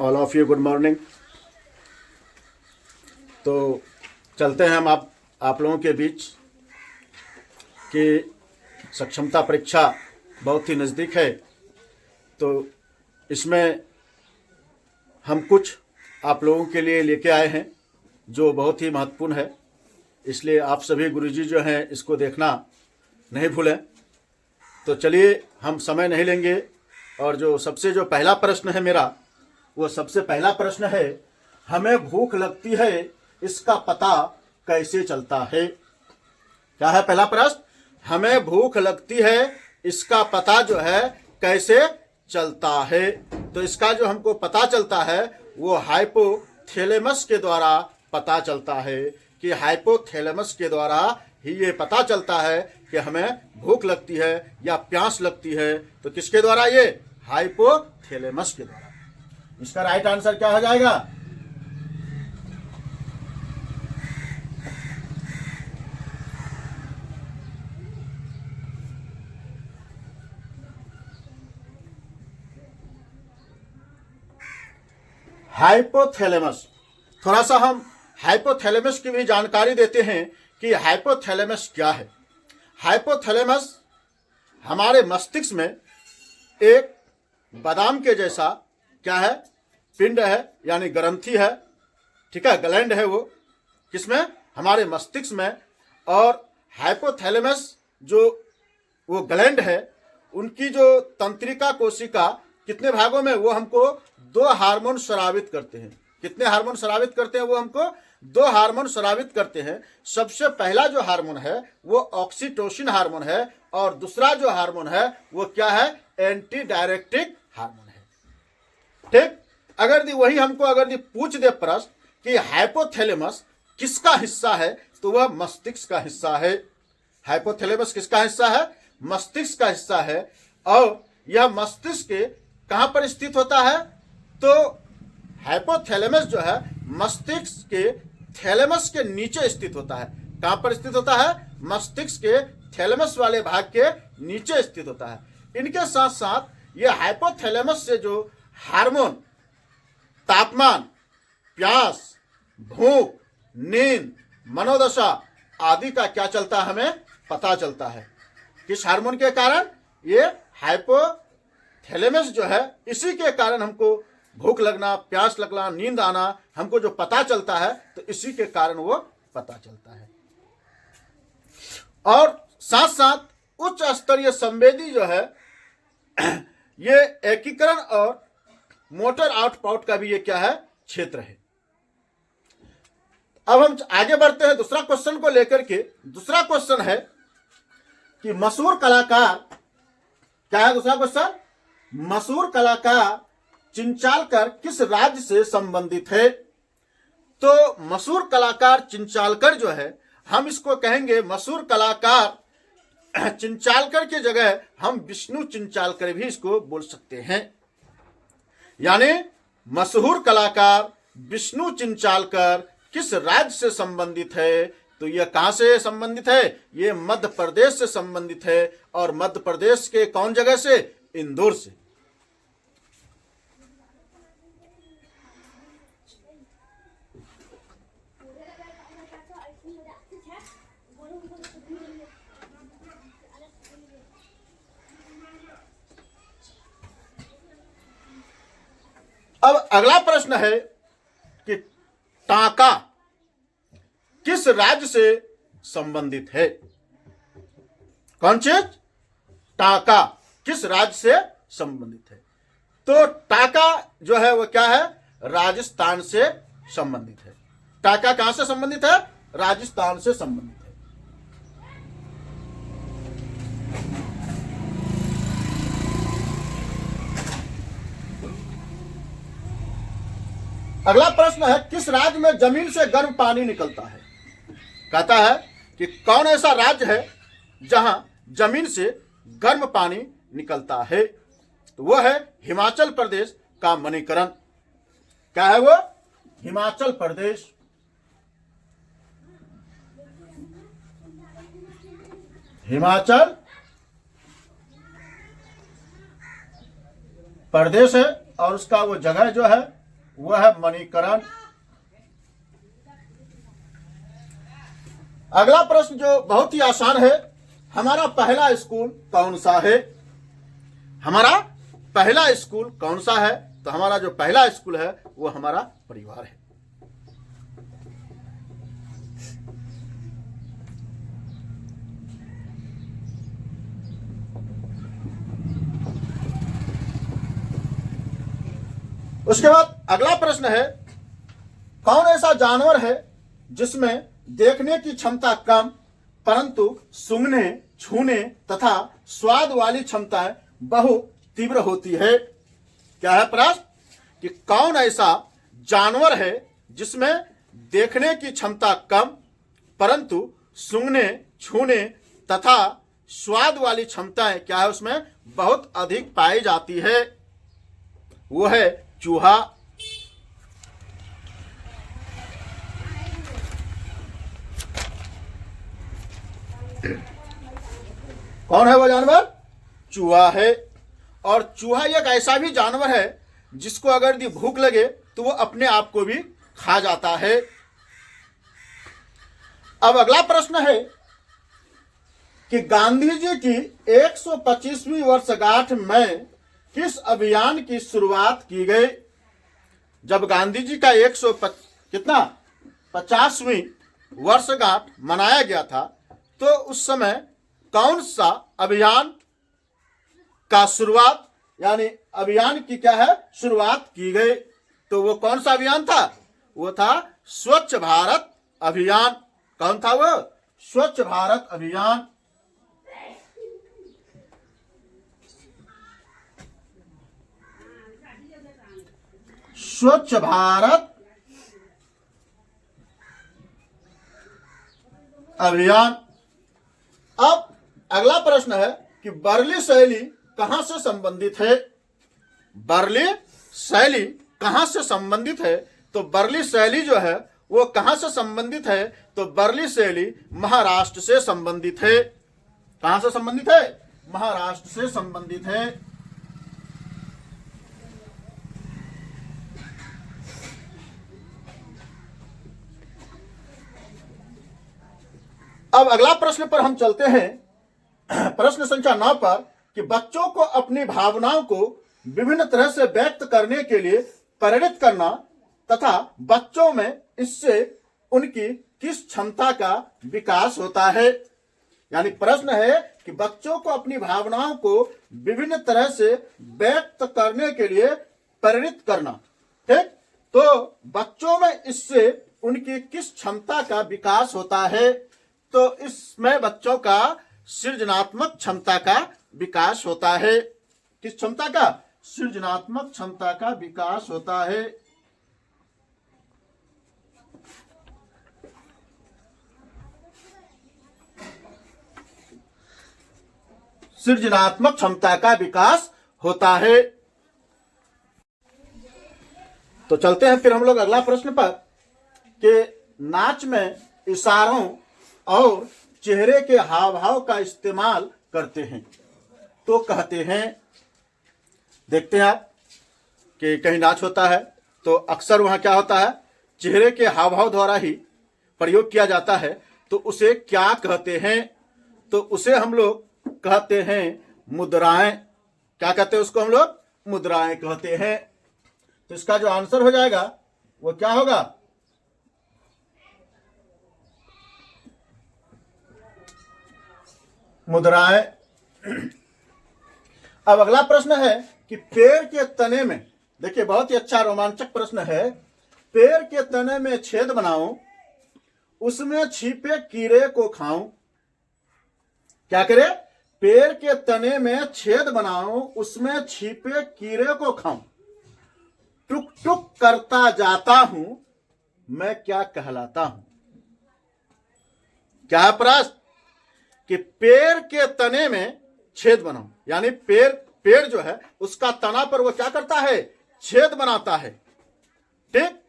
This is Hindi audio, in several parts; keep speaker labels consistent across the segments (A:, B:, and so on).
A: All of you good morning. तो चलते हैं हम आप लोगों के बीच कि सक्षमता परीक्षा बहुत ही नज़दीक है, तो इसमें हम कुछ आप लोगों के लिए लेके आए हैं जो बहुत ही महत्वपूर्ण है। इसलिए आप सभी गुरुजी जो हैं इसको देखना नहीं भूलें। तो चलिए हम समय नहीं लेंगे और जो पहला प्रश्न है मेरा, वो सबसे पहला प्रश्न है, हमें भूख लगती है इसका पता कैसे चलता है। क्या है पहला प्रश्न? हमें भूख लगती है इसका पता जो है कैसे चलता है। तो इसका जो हमको पता चलता है वो हाइपोथैलेमस के द्वारा पता चलता है कि हाइपोथैलेमस के द्वारा ही ये पता चलता है कि हमें भूख लगती है या प्यास लगती है। तो किसके द्वारा? ये हाइपोथैलेमस के द्वारा। इसका राइट आंसर क्या हो जाएगा? हाइपोथैलेमस। थोड़ा सा हम हाइपोथैलेमस की भी जानकारी देते हैं कि हाइपोथैलेमस क्या है। हाइपोथैलेमस हमारे मस्तिष्क में एक बादाम के जैसा क्या है, पिंड है, यानी ग्रंथि है, ठीक है, ग्लैंड है वो किसमें? हमारे मस्तिष्क में। और हाइपोथैलेमस जो वो ग्लैंड है, उनकी जो तंत्रिका कोशिका कितने भागों में? वो हमको 2 हार्मोन स्रावित करते हैं। कितने हार्मोन स्रावित करते हैं? वो हमको 2 हार्मोन स्रावित करते हैं। सबसे पहला जो हार्मोन है वो ऑक्सीटोसिन हार्मोन है और दूसरा जो हार्मोन है वो क्या है? एंटी डायरेक्टिक हार्मोन है। ठीक, वही हमको पूछ दे प्रश्न कि हाइपोथैलेमस किसका हिस्सा है, तो वह मस्तिष्क का हिस्सा है। हाइपोथैलेमस किसका हिस्सा है? मस्तिष्क का हिस्सा है। और यह मस्तिष्क के कहां पर स्थित होता है? तो हाइपोथैलेमस जो है मस्तिष्क के थैलेमस के नीचे स्थित होता है। कहां पर स्थित होता है? मस्तिष्क के थैलेमस वाले भाग के नीचे स्थित होता है। इनके साथ साथ ये हाइपोथैलेमस से जो हार्मोन तापमान, प्यास, भूख, नींद, मनोदशा आदि का क्या चलता है? हमें पता चलता है। किस हार्मोन के कारण? ये हाइपोथैलेमस जो है, इसी के कारण हमको भूख लगना, प्यास लगना, नींद आना हमको जो पता चलता है, तो इसी के कारण वो पता चलता है। और साथ साथ उच्च स्तरीय संवेदी जो है ये एकीकरण और मोटर आउटपुट का भी ये क्या है? क्षेत्र है। अब हम आगे बढ़ते हैं दूसरा क्वेश्चन को लेकर के। दूसरा क्वेश्चन है कि मशहूर कलाकार, क्या है दूसरा क्वेश्चन? मशहूर कलाकार चिंचालकर किस राज्य से संबंधित है? तो मशहूर कलाकार चिंचालकर जो है, हम इसको कहेंगे मशहूर कलाकार चिंचालकर की जगह हम विष्णु चिंचालकर भी इसको बोल सकते हैं। यानी मशहूर कलाकार विष्णु चिंचालकर किस राज्य से संबंधित है? तो यह कहां से संबंधित है? ये मध्य प्रदेश से संबंधित है। और मध्य प्रदेश के कौन जगह से? इंदौर से। अब अगला प्रश्न है कि टांका किस राज्य से संबंधित है? कौन चीज? टांका किस राज्य से संबंधित है? तो टांका जो है वो क्या है? राजस्थान से संबंधित है। टांका कहां से संबंधित है? राजस्थान से संबंधित है। अगला प्रश्न है, किस राज्य में जमीन से गर्म पानी निकलता है? कहता है कि कौन ऐसा राज्य है जहां जमीन से गर्म पानी निकलता है? तो वह है हिमाचल प्रदेश का मणिकरण। क्या है वो? हिमाचल प्रदेश। हिमाचल प्रदेश है और उसका वो जगह जो है वह है मणिकरण। अगला प्रश्न जो बहुत ही आसान है, हमारा पहला स्कूल कौन सा है? हमारा पहला स्कूल कौन सा है? तो हमारा जो पहला स्कूल है वो हमारा परिवार है। उसके बाद अगला प्रश्न है, कौन ऐसा जानवर है जिसमें देखने की क्षमता कम परंतु सूंघने, छूने तथा स्वाद वाली क्षमताएं बहुत तीव्र होती है? क्या है प्रश्न कि कौन ऐसा जानवर है जिसमें देखने की क्षमता कम परंतु सूंघने, छूने तथा स्वाद वाली क्षमताएं क्या है उसमें बहुत अधिक पाई जाती है? वो है चूहा। कौन है वो जानवर? चूहा है। और चूहा एक ऐसा भी जानवर है जिसको अगर यदि भूख लगे तो वो अपने आप को भी खा जाता है। अब अगला प्रश्न है कि गांधी जी की 125वीं वर्षगांठ में किस अभियान की शुरुआत की गई? जब गांधी जी का 150वीं वर्षगांठ मनाया गया था तो उस समय कौन सा अभियान का शुरुआत यानी अभियान की क्या है शुरुआत की गई? तो वो कौन सा अभियान था? वो था स्वच्छ भारत अभियान। कौन था वो? स्वच्छ भारत अभियान। स्वच्छ भारत अभियान। अब अगला प्रश्न है कि बर्ली शैली कहां से संबंधित है? बर्ली शैली कहां से संबंधित है? तो बर्ली शैली जो है वो कहां से संबंधित है? तो बर्ली शैली महाराष्ट्र से संबंधित है। कहां से संबंधित है? महाराष्ट्र से संबंधित है। अब अगला प्रश्न पर हम चलते हैं, प्रश्न संख्या 9 पर, कि बच्चों को अपनी भावनाओं को विभिन्न तरह से व्यक्त करने के लिए प्रेरित करना तथा बच्चों में इससे उनकी किस क्षमता का विकास होता है? यानी प्रश्न है कि बच्चों को अपनी भावनाओं को विभिन्न तरह से व्यक्त करने के लिए प्रेरित करना, ठीक? तो बच्चों में इससे उनकी किस क्षमता का विकास होता है? तो इसमें बच्चों का सृजनात्मक क्षमता का विकास होता है। किस क्षमता का? सृजनात्मक क्षमता का विकास होता है। सृजनात्मक क्षमता का विकास होता है। तो चलते हैं फिर हम लोग अगला प्रश्न पर कि नाच में इशारों और चेहरे के हाव भाव का इस्तेमाल करते हैं तो कहते हैं। देखते हैं आप कि कहीं नाच होता है तो अक्सर वहां क्या होता है, चेहरे के हाव भाव द्वारा ही प्रयोग किया जाता है। तो उसे क्या कहते हैं? तो उसे हम लोग कहते हैं मुद्राएं। क्या कहते हैं उसको? हम लोग मुद्राएं कहते हैं। तो इसका जो आंसर हो जाएगा वो क्या होगा? मुद्राएं। अब अगला प्रश्न है कि पेड़ के तने में, देखिए बहुत ही अच्छा रोमांचक प्रश्न है, पेड़ के तने में छेद बनाऊं, उसमें छिपे कीड़े को खाऊं। क्या करे? पेड़ के तने में छेद बनाऊं, उसमें छिपे कीड़े को खाऊं, टुक टुक करता जाता हूं, मैं क्या कहलाता हूं? क्या प्रश्न? कि पेड़ के तने में छेद बनाऊं, यानी पेड़ जो है उसका तना पर वो क्या करता है? छेद बनाता है, ठीक?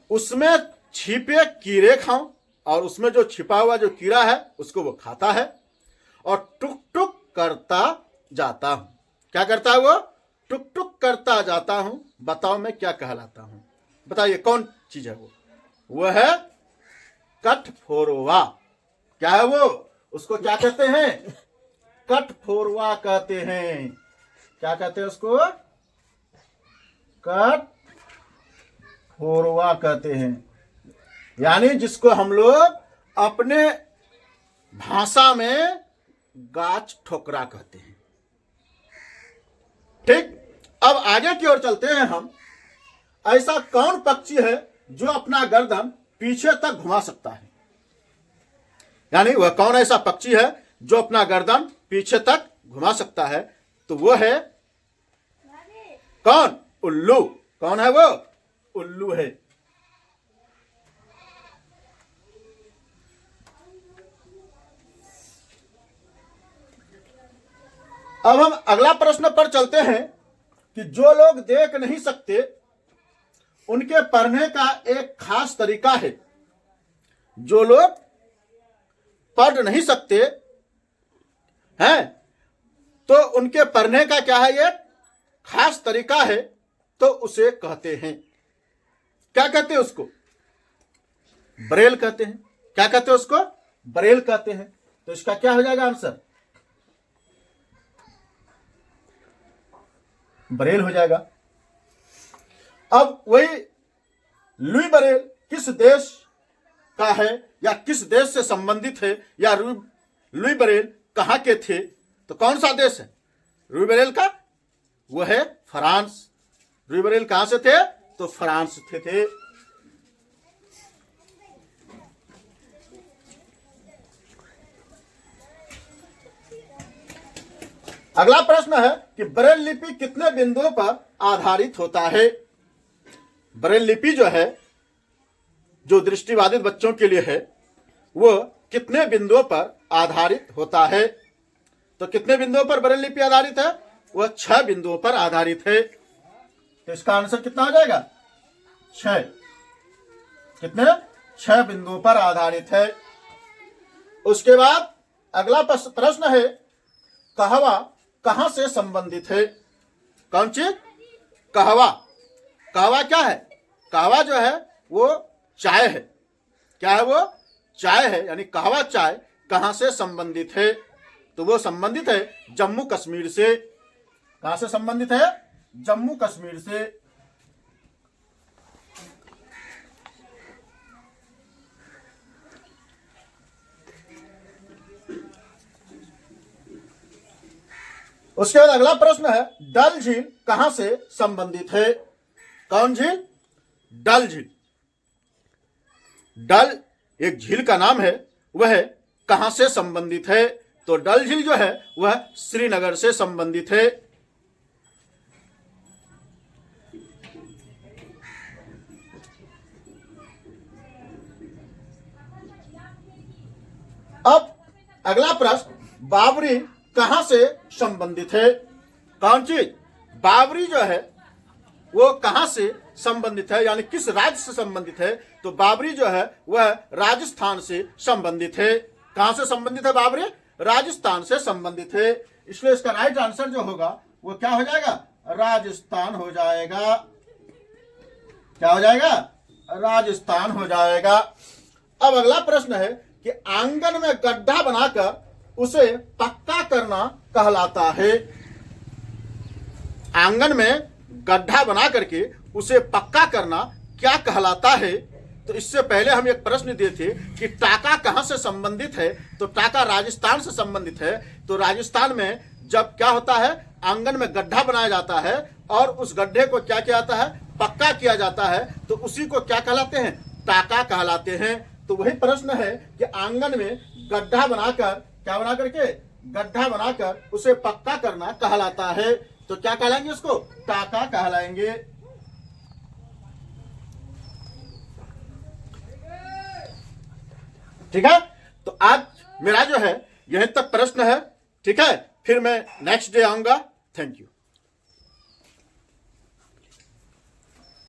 A: उसमें छिपे कीड़े खाऊं और उसमें जो छिपा हुआ जो कीड़ा है उसको वो खाता है और टुक टुक करता जाता हूं। क्या करता है वो? टुक टुक करता जाता हूं, बताओ मैं क्या कहलाता हूं? बताइए कौन चीज है वो है कठफोरवा। क्या है वो? उसको क्या कहते हैं? कठफोरवा कहते हैं। क्या कहते हैं उसको? कठफोरवा कहते हैं। यानी जिसको हम लोग अपने भाषा में गाछ ठोकरा कहते हैं। ठीक, अब आगे की ओर चलते हैं हम। ऐसा कौन पक्षी है जो अपना गर्दन पीछे तक घुमा सकता है? यानी वह कौन ऐसा पक्षी है जो अपना गर्दन पीछे तक घुमा सकता है? तो वो है कौन? उल्लू। कौन है वो? उल्लू है। अब हम अगला प्रश्न पर चलते हैं कि जो लोग देख नहीं सकते उनके पढ़ने का एक खास तरीका है। जो लोग पढ़ नहीं सकते हैं तो उनके पढ़ने का क्या है? ये खास तरीका है, तो उसे कहते हैं, क्या कहते हैं उसको? ब्रेल कहते हैं। क्या कहते हैं उसको? ब्रेल कहते हैं। तो इसका क्या हो जाएगा आंसर? ब्रेल हो जाएगा। अब वही लुई ब्रेल किस देश का है या किस देश से संबंधित है, या लुई ब्रेल कहां के थे? तो कौन सा देश है लुई ब्रेल का? वो है फ्रांस। लुई ब्रेल कहां से थे? तो फ्रांस से थे। अगला प्रश्न है कि ब्रेल लिपि कितने बिंदुओं पर आधारित होता है? ब्रेल लिपि जो है, जो दृष्टिबाधित बच्चों के लिए है, वो कितने बिंदुओं पर आधारित होता है? तो कितने बिंदुओं पर ब्रेल लिपि आधारित है? वह 6 बिंदुओं पर आधारित है। तो इसका आंसर कितना हो जाएगा? 6। कितने? 6 बिंदुओं पर आधारित है। उसके बाद अगला प्रश्न है, कहवा कहां से संबंधित है? कौन चीज? कहवा। कहवा क्या है? कहवा जो है वो चाय है। क्या है वो? चाय है। यानी कहवा चाय कहां से संबंधित है? तो वो संबंधित है जम्मू कश्मीर से। कहां से संबंधित है? जम्मू कश्मीर से। उसके बाद अगला प्रश्न है, डल झील कहां से संबंधित है? कौन झील? डल झील। डल एक झील का नाम है, वह कहां से संबंधित है? तो डल झील जो है वह श्रीनगर से संबंधित है। अब अगला प्रश्न, बाबरी कहां से संबंधित है? कौन चीज? बाबरी जो है वो कहां से संबंधित है, यानी किस राज्य से संबंधित है? तो बाबरी जो है वह राजस्थान से संबंधित है। कहां से संबंधित है बाबरी? राजस्थान से संबंधित है। इसलिए इसका राइट आंसर जो होगा वो क्या हो जाएगा? राजस्थान हो जाएगा। क्या हो जाएगा? राजस्थान हो जाएगा। अब अगला प्रश्न है कि आंगन में गड्ढा बनाकर उसे पक्का करना कहलाता है। आंगन में गड्ढा बना करके उसे पक्का करना क्या कहलाता है? तो इससे पहले हम एक प्रश्न दिए थे कि टाका कहां से संबंधित है? तो टाका राजस्थान से संबंधित है। तो राजस्थान में जब क्या होता है, आंगन में गड्ढा बनाया जाता है और उस गड्ढे को क्या किया जाता है? पक्का किया जाता है। तो उसी को क्या कहलाते हैं? टाका कहलाते हैं। तो वही प्रश्न है कि आंगन में गड्ढा बनाकर, क्या बना करके? गड्ढा बनाकर उसे पक्का करना कहलाता है। तो क्या कहलाएंगे उसको? टाका कहलाएंगे। ठीक है, तो आज मेरा जो है यहीं तक प्रश्न है। ठीक है, फिर मैं नेक्स्ट डे आऊंगा। Thank you.